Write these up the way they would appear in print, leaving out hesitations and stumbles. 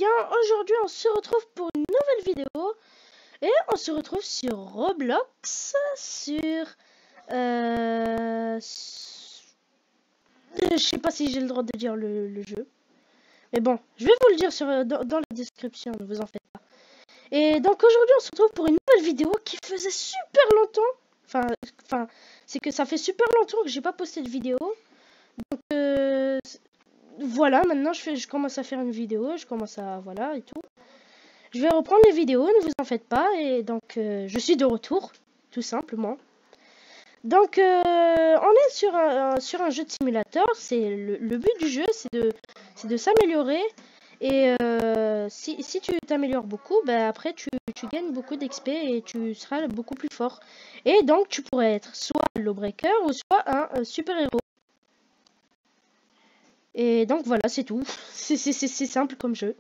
bien, aujourd'hui on se retrouve pour une nouvelle vidéo et on se retrouve sur Roblox, sur... je sais pas si j'ai le droit de dire le jeu, mais bon, je vais vous le dire dans la description, ne vous en faites pas. Et donc aujourd'hui on se retrouve pour une nouvelle vidéo qui faisait super longtemps, enfin c'est que ça fait super longtemps que j'ai pas posté de vidéo, donc voilà, maintenant je commence à faire une vidéo, je commence à... voilà et tout. Je vais reprendre les vidéos, ne vous en faites pas, et donc je suis de retour, tout simplement. Donc on est sur un jeu de simulateur, c'est le but du jeu, c'est de s'améliorer, et si tu t'améliores beaucoup, ben après tu gagnes beaucoup d'XP et tu seras beaucoup plus fort. Et donc tu pourrais être soit un Lawbreaker ou soit un super-héros. Et donc voilà, c'est tout, c'est simple comme jeu.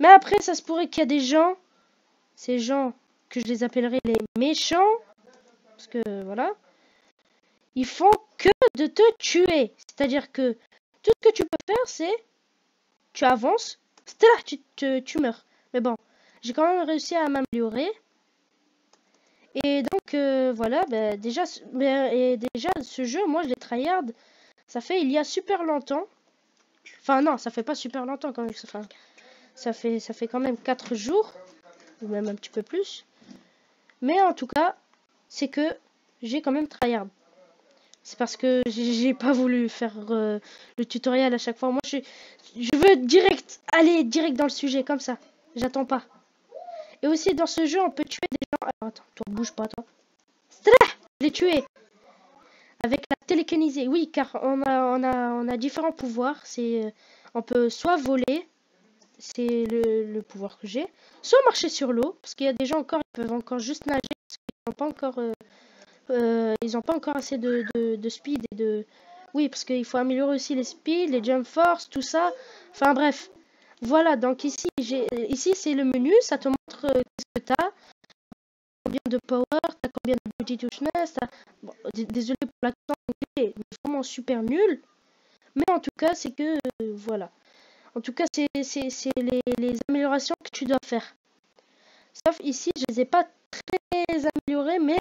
Mais après ça se pourrait qu'il y a des gens... Ces gens que je les appellerai les méchants, parce que voilà, ils font que de te tuer. C'est-à-dire que tout ce que tu peux faire, c'est tu avances, tu meurs. Mais bon, j'ai quand même réussi à m'améliorer. Et donc voilà, ben, déjà ce jeu, moi je l'ai tryhard. Ça fait il y a super longtemps. Enfin non, ça fait pas super longtemps quand même. Enfin, ça fait quand même 4 jours, ou même un petit peu plus. Mais en tout cas, c'est que j'ai quand même tryhard. C'est parce que j'ai pas voulu faire le tutoriel à chaque fois. Moi, je veux aller direct dans le sujet, comme ça. J'attends pas. Et aussi, dans ce jeu, on peut tuer des gens... Alors, attends, toi, bouge pas, toi. Je l'ai tué. Avec la télékinésie. Oui, car on a différents pouvoirs. C'est, on peut soit voler, c'est le pouvoir que j'ai, soit marcher sur l'eau, parce qu'il y a des gens encore, ils peuvent encore juste nager, parce qu'ils n'ont pas encore... ils n'ont pas encore assez de speed et de... Oui, parce qu'il faut améliorer aussi les speed, les jump force, tout ça. Enfin bref. Voilà, donc ici c'est le menu, ça te montre qu'est-ce que tu as, combien de power, tu as combien de multi touchness, bon, désolé pour l'accent anglais, mais vraiment super nul. Mais en tout cas, c'est que... voilà. En tout cas, c'est les améliorations que tu dois faire. Sauf ici, je les ai pas très améliorées, mais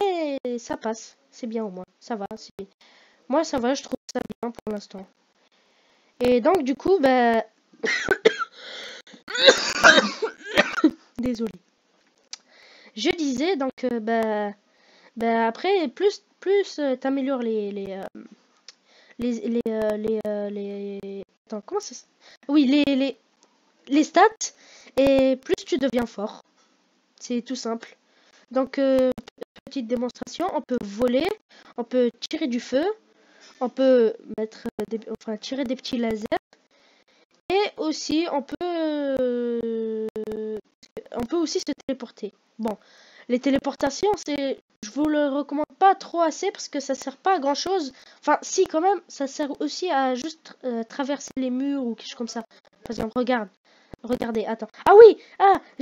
ça passe. C'est bien au moins. Ça va. Moi, ça va, je trouve ça bien pour l'instant. Et donc, du coup, bah... désolé. Je disais, donc, après, plus t'améliores attends, comment ça... Oui, les stats, et plus tu deviens fort. C'est tout simple. Donc, petite démonstration, on peut voler, on peut tirer du feu, on peut tirer des petits lasers, et aussi on peut aussi se téléporter. Bon, les téléportations, je vous le recommande pas trop assez parce que ça sert pas à grand chose. Enfin, si quand même, ça sert aussi à juste traverser les murs ou quelque chose comme ça. Par exemple, regardez, attends. Ah oui,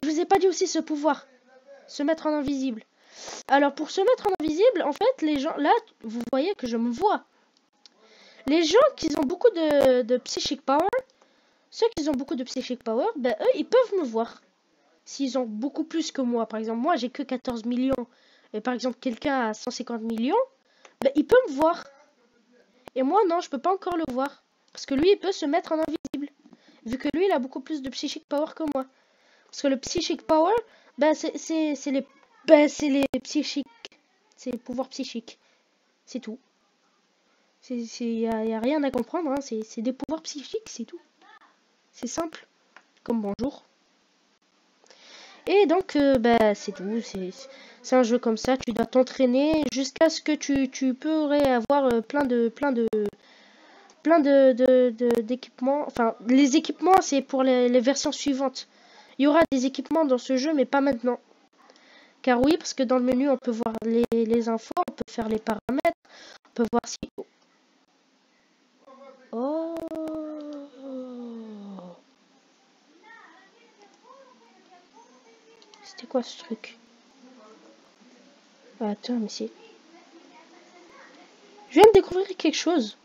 je vous ai pas dit aussi ce pouvoir, se mettre en invisible. Alors pour se mettre en invisible, en fait, les gens, là, vous voyez que je me vois. Les gens qui ont beaucoup de psychic power, ceux qui ont beaucoup de psychic power, ben eux, ils peuvent me voir. S'ils ont beaucoup plus que moi, par exemple, moi j'ai que 14 millions, et par exemple quelqu'un a 150 millions, ben il peut me voir. Et moi non, je peux pas encore le voir. Parce que lui, il peut se mettre en invisible. Vu que lui, il a beaucoup plus de psychic power que moi. Parce que le psychic power, ben c'est les psychiques. C'est les pouvoirs psychiques. C'est tout. Y a rien à comprendre, hein. C'est des pouvoirs psychiques, c'est tout. C'est simple. Comme bonjour. Et donc, c'est tout. C'est un jeu comme ça. Tu dois t'entraîner jusqu'à ce que tu pourrais avoir plein d'équipements. Enfin, les équipements, c'est pour les versions suivantes. Il y aura des équipements dans ce jeu, mais pas maintenant. Car oui, parce que dans le menu, on peut voir les infos, on peut faire les paramètres, on peut voir si... Oh. C'était quoi ce truc? Attends, mais c'est... Je viens de découvrir quelque chose.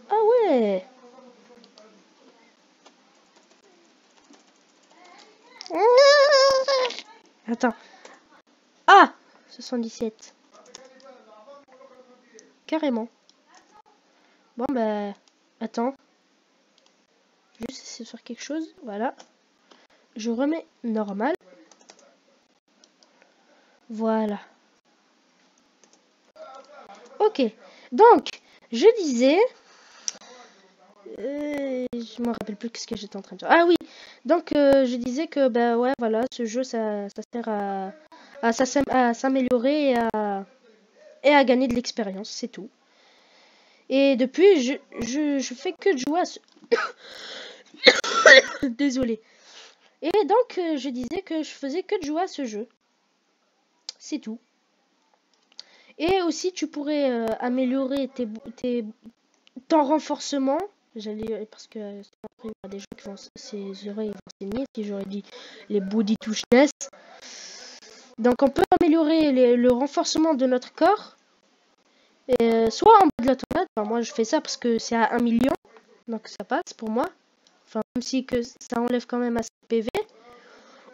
Ah ouais. Attends. Ah 77. Carrément. Bon, bah... Attends. Juste essayer de faire quelque chose. Voilà. Je remets normal. Voilà. Ok. Donc, je disais... je me rappelle plus ce que j'étais en train de dire. Ah oui. Donc, je disais que, bah ouais, voilà, ce jeu, ça sert à s'améliorer et à gagner de l'expérience, c'est tout. Et depuis, je fais que de jouer à ce... Désolé. Et donc, je disais que je faisais que de jouer à ce jeu. C'est tout. Et aussi, tu pourrais améliorer ton renforcement. Parce que il y a des gens qui vont ces oreilles vont saigner si j'aurais dit les body toughness. Donc, on peut améliorer le renforcement de notre corps. Soit en bas de la tornade. Enfin, moi, je fais ça parce que c'est à 1 million. Donc, ça passe pour moi. Enfin, même si que ça enlève quand même assez de PV.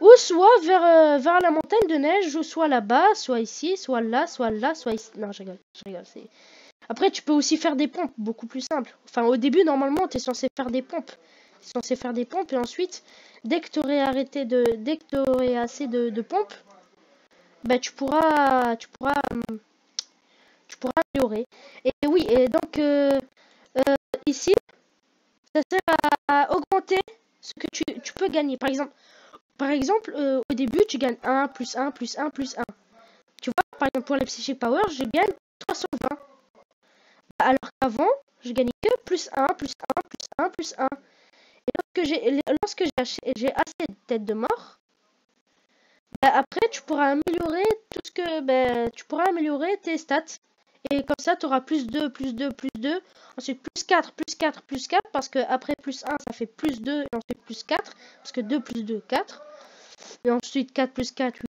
Ou soit vers la montagne de neige, ou soit là-bas, soit ici, soit là, soit ici. Non, je rigole. Après, tu peux aussi faire des pompes, beaucoup plus simple. Enfin, au début, normalement, tu es censé faire des pompes. Tu es censé faire des pompes, et ensuite, dès que tu aurais assez de pompes, bah, tu pourras améliorer. Et oui, et donc, ici, ça sert à augmenter ce que tu peux gagner. Par exemple, au début, tu gagnes 1, plus 1, plus 1, plus 1. Tu vois, par exemple, pour les Psychic Power, je gagne 320. Alors qu'avant, je gagnais que plus 1, plus 1, plus 1, plus 1. Et lorsque j'ai assez de têtes de mort, bah, après, tu pourras améliorer tu pourras améliorer tes stats. Et comme ça, tu auras plus 2, plus 2, plus 2. Ensuite, plus 4, plus 4, plus 4. Parce que après plus 1, ça fait plus 2. Et ensuite, plus 4. Parce que 2 plus 2, 4. Et ensuite, 4 plus 4, 8.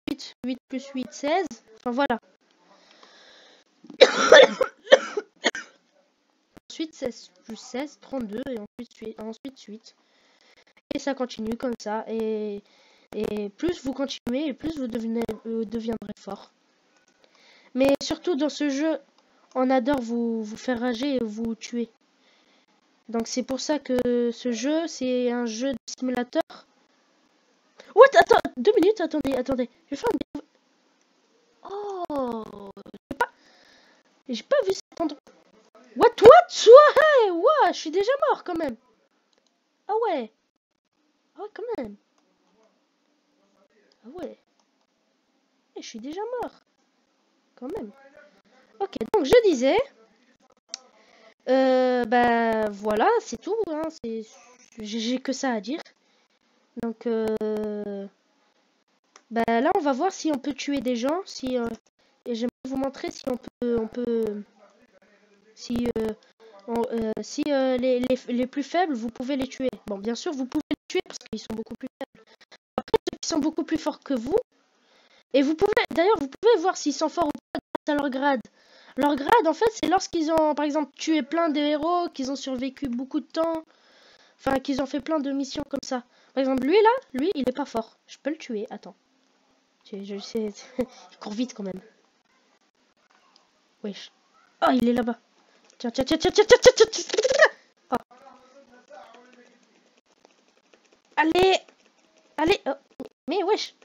Ensuite, 8 plus 8, 16. Enfin, voilà. Ensuite, 16 plus 16, 32. Et ensuite 8. Et ça continue comme ça. Et plus vous continuez, et plus vous deviendrez fort. Mais surtout, dans ce jeu, on adore vous faire rager et vous tuer. Donc c'est pour ça que ce jeu, c'est un jeu de simulateur. What? Attends, 2 minutes, attendez. Je vais faire une... Oh, j'ai pas vu cet endroit. What? Hey, what? Je suis déjà mort quand même. Ah ouais. Ah ouais, quand même. Ah ouais. Et je suis déjà mort. Quand même. Ok, donc je disais... bah voilà, c'est tout. Hein, j'ai que ça à dire. Donc, bah là, on va voir si on peut tuer des gens. Et j'aimerais vous montrer si si les plus faibles, vous pouvez les tuer. Bon, bien sûr, vous pouvez les tuer parce qu'ils sont beaucoup plus faibles. Après, ceux qui sont beaucoup plus forts que vous, et vous pouvez voir s'ils sont forts ou pas grâce à leur grade. Leur grade, en fait, c'est lorsqu'ils ont, par exemple, tué plein de héros, qu'ils ont survécu beaucoup de temps, enfin, qu'ils ont fait plein de missions comme ça. Par exemple, lui, il est pas fort. Je peux le tuer, attends. Je sais, il court vite quand même. Wesh. Oh, il est là-bas. Tiens. Oh. Allez. Oh. Mais wesh.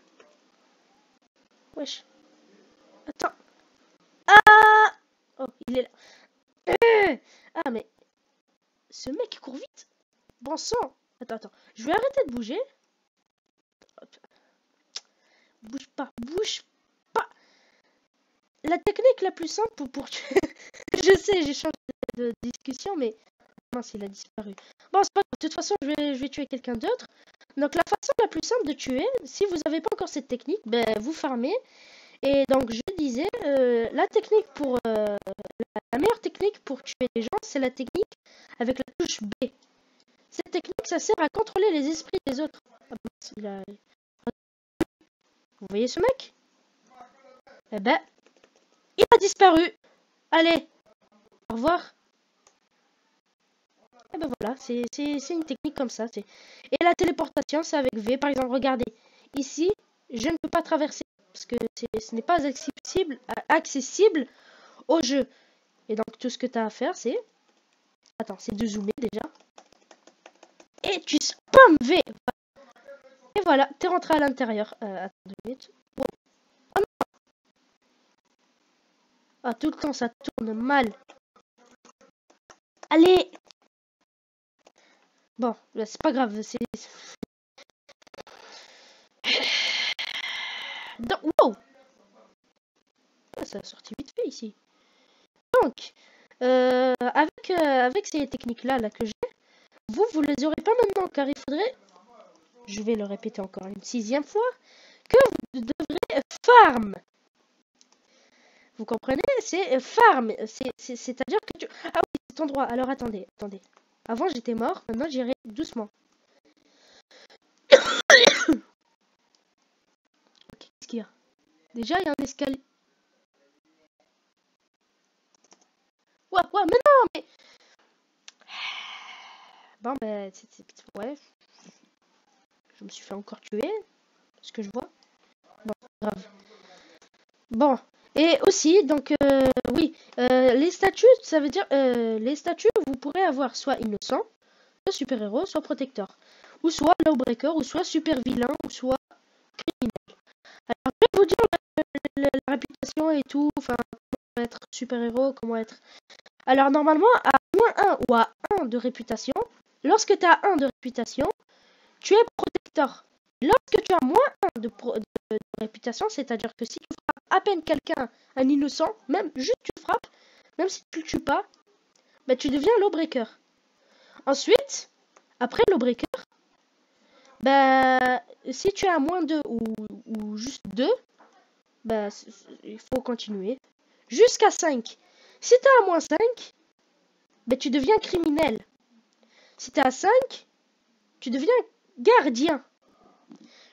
Attends. Ah. Oh, il est là. Ah, mais ce mec il court vite. Bon sang. Attends. Je vais arrêter de bouger. Bouge pas. La technique la plus simple pour tuer... Je sais, j'ai changé de discussion, mais... Mince, il a disparu. Bon, c'est pas grave. De toute façon, je vais tuer quelqu'un d'autre. Donc, la façon la plus simple de tuer, si vous n'avez pas encore cette technique, ben, vous farmez. Et donc, je disais, la meilleure technique pour tuer les gens, c'est la technique avec la touche B. Cette technique, ça sert à contrôler les esprits des autres. Ah, mince, Vous voyez ce mec? Eh ben, il a disparu. Allez, au revoir. Et ben voilà, c'est une technique comme ça. Et la téléportation, c'est avec V. Par exemple, regardez. Ici, je ne peux pas traverser parce que ce n'est pas accessible au jeu. Et donc tout ce que tu as à faire, c'est... Attends, c'est de zoomer déjà. Et tu spam V. Et voilà, t'es rentré à l'intérieur. Attends 2 minutes. Wow. Oh non. Ah, tout le temps ça tourne mal. Allez. Bon, c'est pas grave. C'est... Wow. Ça a sorti vite fait ici. Donc, avec ces techniques-là là, que j'ai, vous les aurez pas maintenant, car il faudrait, je vais le répéter encore une 6e fois, que vous devrez farm. Vous comprenez? C'est farm. C'est-à-dire que tu... Ah oui, cet endroit. Alors attendez. Avant j'étais mort, maintenant j'irai doucement. Ok, qu'est-ce qu'il y a? Déjà, il y a un escalier. Ouais, mais non, mais... Bon, ben, ouais. Je me suis fait encore tuer. Ce que je vois. Bon, grave. Bon. Et aussi, donc, oui. Les statuts, ça veut dire... les statuts, vous pourrez avoir soit innocent, soit super-héros, soit protecteur. Ou soit lawbreaker, ou soit super-vilain, ou soit criminel. Alors, je vais vous dire la réputation et tout. Enfin, comment être super-héros, comment être... Alors, normalement, à -1 ou à 1 de réputation, lorsque tu as 1 de réputation, tu es protecteur. Lorsque tu as -1 de réputation, c'est-à-dire que si tu frappes à peine quelqu'un, un innocent, même juste tu le frappes, même si tu le tues pas, bah, tu deviens lawbreaker. Ensuite, après lawbreaker, bah, si tu as -2 ou juste 2, bah, il faut continuer. Jusqu'à 5. Si tu as à -5, bah, tu deviens criminel. Si tu es à 5, tu deviens gardien.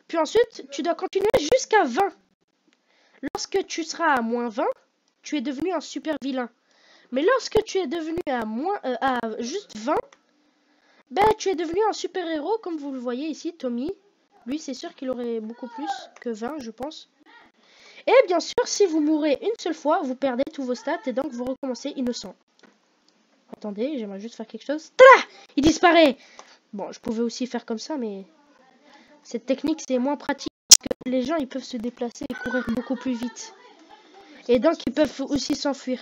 Puis ensuite, tu dois continuer jusqu'à 20. Lorsque tu seras à -20, tu es devenu un super vilain. Mais lorsque tu es devenu à juste 20, ben, tu es devenu un super héros, comme vous le voyez ici, Tommy. Lui, c'est sûr qu'il aurait beaucoup plus que 20, je pense. Et bien sûr, si vous mourrez une seule fois, vous perdez tous vos stats et donc vous recommencez innocent. Attendez, j'aimerais juste faire quelque chose. Tada! Il disparaît! Bon, je pouvais aussi faire comme ça, mais cette technique, c'est moins pratique parce que les gens, ils peuvent se déplacer et courir beaucoup plus vite. Et donc, ils peuvent aussi s'enfuir.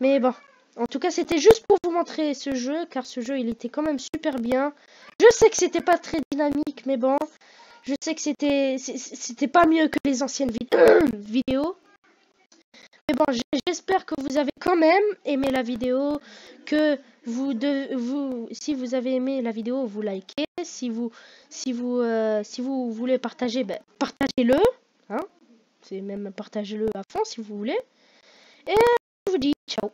Mais bon, en tout cas, c'était juste pour vous montrer ce jeu, car ce jeu, il était quand même super bien. Je sais que c'était pas très dynamique, mais bon, je sais que c'était pas mieux que les anciennes vidéos. Mais bon, j'espère que vous avez quand même aimé la vidéo, que si vous avez aimé la vidéo, vous likez. Si vous voulez partager, ben, partagez-le. Hein, c'est même partagez-le à fond si vous voulez. Et je vous dis ciao.